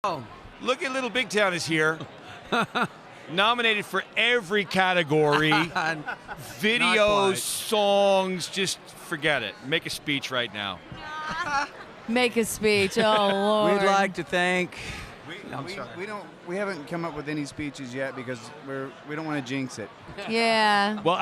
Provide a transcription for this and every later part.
Oh, Look at Little Big Town is here. Nominated for every category. Videos, songs, just forget it. Make a speech right now. Make a speech. Oh, Lord. we'd like to thank. We haven't come up with any speeches yet because we don't want to jinx it. Yeah. Well,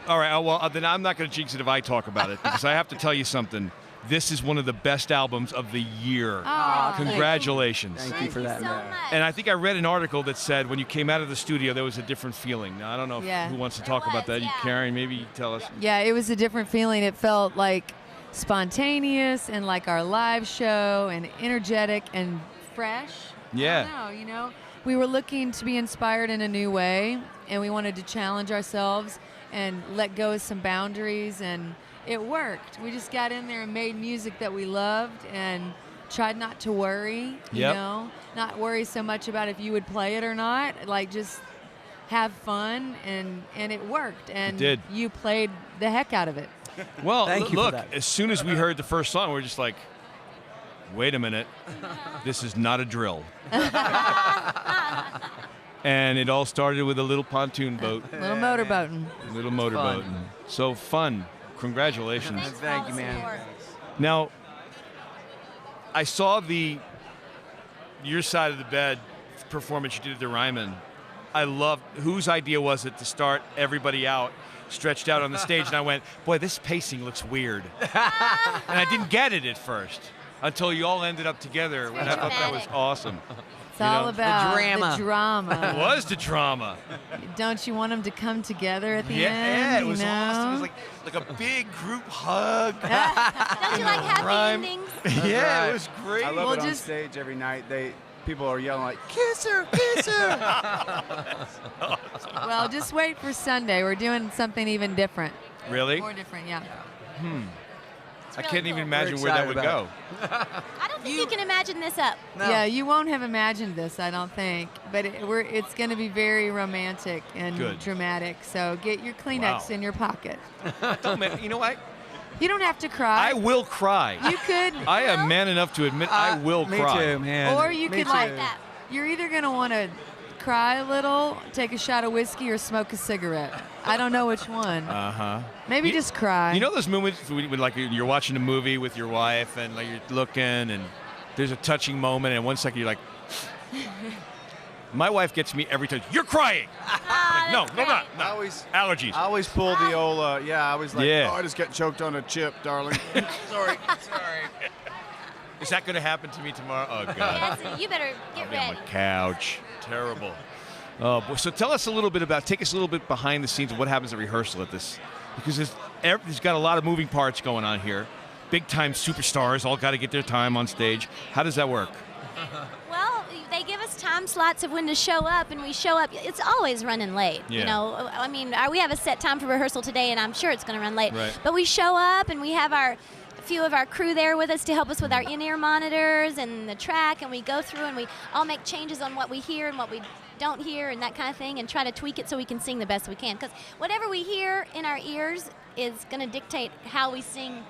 all right. Well, then I'm not going to jinx it if I talk about it because I have to tell you something. This is one of the best albums of the year. Oh, Congratulations. Thank you for that, so man. much. And I think I read an article that said when you came out of the studio, there was a different feeling. Now, I don't know who wants to talk about that. Yeah. Karen, maybe you tell us. Yeah, it was a different feeling. It felt like spontaneous and like our live show and energetic and fresh. Yeah. I don't know, we were looking to be inspired in a new way, and we wanted to challenge ourselves and let go of some boundaries, and it worked. We just got in there and made music that we loved and tried not to worry, not worry so much about if you would play it or not, like just have fun, and it worked. And It did. You played the heck out of it. Well, Thank you for look, that. as soon as we heard the first song, we are just like, wait a minute, this is not a drill. And it all started with a little pontoon boat, Little motorboating. little motorboat. So fun. Congratulations. Thanks for Thank all you, the man. support. Now, I saw your side of the bed performance you did at the Ryman. I loved, whose idea was it to start everybody out, stretched out on the stage? And I went, boy, this pacing looks weird. And I didn't get it at first until you all ended up together. And I thought that was dramatic. awesome. It's all about drama. the drama. It was the drama. Don't you want them to come together at the Yeah, end? it was you know? awesome. It was like a big group hug. Don't you like happy Rhyme. endings? Yeah, Right. it was great. I love Well, it on just- stage every night. People are yelling like, "Kiss her, kiss her!" Well, just wait for Sunday. We're doing something even different. Really? More different, yeah. I really can't even cool. imagine We're where that excited would go. about I don't think you can imagine this up. No. Yeah, you won't have imagined this, I don't think. But it's going to be very romantic and Good. dramatic. So get your Kleenex Wow. in your pocket. You know what? You don't have to cry. I will cry. You could, I am man enough to admit I will Me cry. too, man. or you Me could too. like that. You're either going to want to cry a little, take a shot of whiskey, or smoke a cigarette. I don't know which one. Maybe You- just cry. You know those moments when like you're watching a movie with your wife and like you're looking and there's a touching moment and 1 second you're like, my wife gets me every time. You're crying. Ah, No, that's no, I'm not. great. No. I always- Allergies. I always pull the old, I was like, Yeah. "Oh, I just got choked on a chip, darling." Sorry. Is that going to happen to me tomorrow? Oh God. Yes, you better get I'll be on ready. the couch. Terrible. Oh, boy. So tell us a little bit take us a little bit behind the scenes of what happens at rehearsal at this, because there's got a lot of moving parts going on here. Big time superstars all got to get their time on stage. How does that work? Well, they give us time slots of when to show up, and we show up. It's always running late. Yeah. You know, I mean, we have a set time for rehearsal today, and I'm sure it's going to run late. Right. But we show up, and we have a few of our crew there with us to help us with our in-ear monitors and the track, and we go through and we all make changes on what we hear and what we don't hear and that kind of thing, and try to tweak it so we can sing the best we can. Because whatever we hear in our ears is going to dictate how we sing,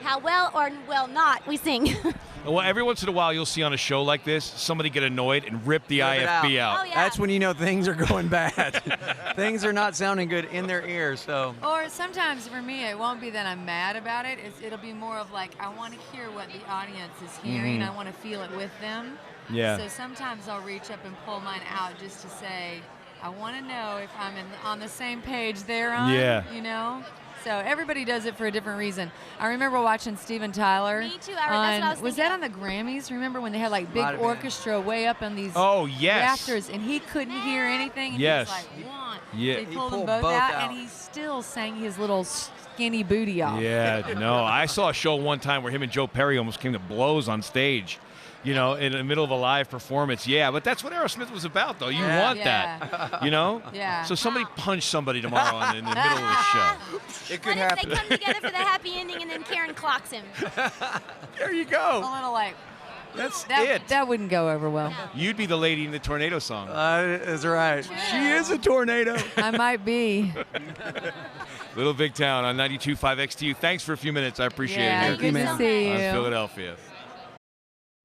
how well or well not we sing. Well, every once in a while you'll see on a show like this somebody get annoyed and rip the Rip it IFB out. out. Oh, yeah. That's when you know things are going bad. Things are not sounding good in their ears. So Or sometimes for me, it won't be that I'm mad about it. It'll be more of like, I want to hear what the audience is hearing. I want to feel it with them. Yeah. So sometimes I'll reach up and pull mine out just to say, I want to know if I'm on the same page they're on. Yeah. You know? So everybody does it for a different reason. I remember watching Steven Tyler. Me too. That's what I was Was thinking that on the Grammys? Remember when they had like big Might have been. orchestra way up on these Oh, yes. rafters, and he couldn't hear anything? And Yes. he was like, one. Yeah. They He pulled them pulled both both out, out. and he still sang his little skinny booty off. Yeah, no. I saw a show one time where him and Joe Perry almost came to blows on stage, you know, in the middle of a live performance. Yeah, but that's what Aerosmith was about, though. You want that, you know? Yeah. So somebody punch somebody tomorrow in the middle of the show. It What could if happen. they come together for the happy ending and then Karen clocks him? There you A go. little like, That's that, it. that wouldn't go over well. You'd be the lady in the tornado song. that's right. She is a tornado. I might be. Little Big Town on 92.5 XTU. Thanks for a few minutes. I appreciate Yeah, it here good to man. see on you. Philadelphia.